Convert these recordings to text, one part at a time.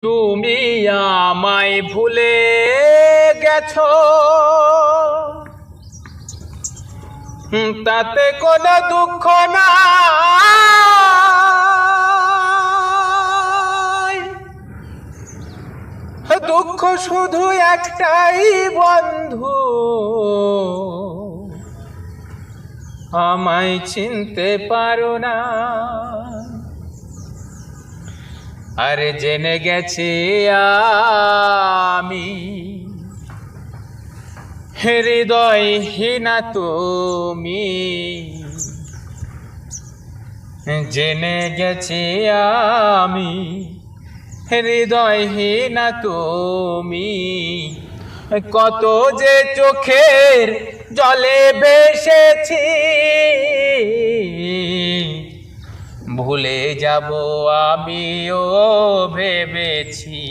তুমি আমায় ভুলে গেছো, তাতে কোনো দুঃখ নাই। দুঃখ শুধু একটাই বন্ধু, আমায় চিনতে পারো না। আরে জেনে গেছি আমি হৃদয়হীনা তুমি, জেনে গেছি আমি হৃদয়হীনা তুমি। কত যে চোখের জলে ভেসেছি, ভুলে যাব আমিও ভেবেছি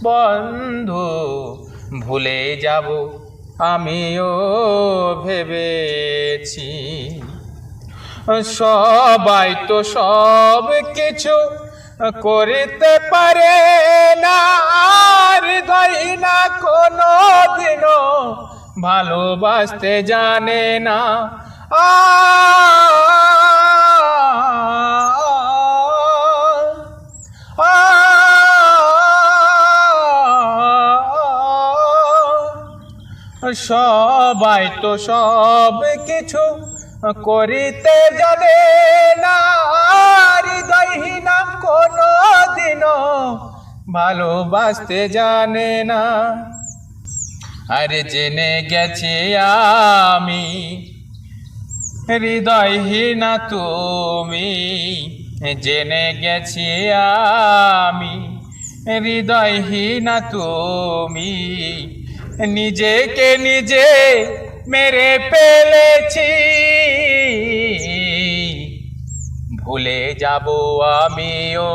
বন্ধু, ভুলে যাব আমিও ভেবেছি। সবাই তো সব কিছু করিতে পারে না, হৃদয় না কোনো দিনও ভালোবাসতে জানে না। সবাই তো সব কিছু করিতে জানে না, হৃদয়হীনা কোনো দিনও ভালোবাসতে জানে না। আরে জেনে গেছি আমি হৃদয়হীনা তুমি, জেনে গেছি আমি হৃদয়হীনা তুমি। নিজেকে নিজে মেরে ফেলেছি, ভুলে যাব আমিও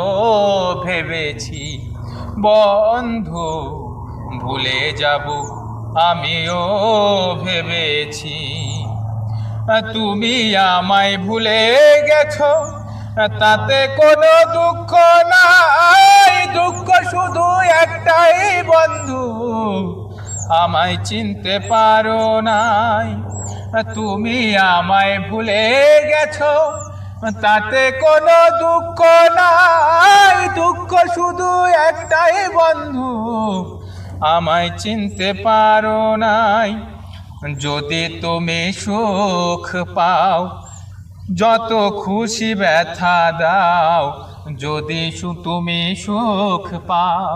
ভেবেছি বন্ধু, ভুলে যাব আমিও ভেবেছি। তুমি আমায় ভুলে গেছো, তাতে কোনো দুঃখ নাই। দুঃখ শুধু একটাই বন্ধু, আমায় চিনতে পারো নাই। তুমি আমায় ভুলে গেছো, তাতে কোনো দুঃখ নাই। দুঃখ শুধু একটাই বন্ধু, আমায় চিনতে পারো নাই। যদি তুমি সুখ পাও, যত খুশি ব্যথা দাও, যদি তুমি সুখ পাও।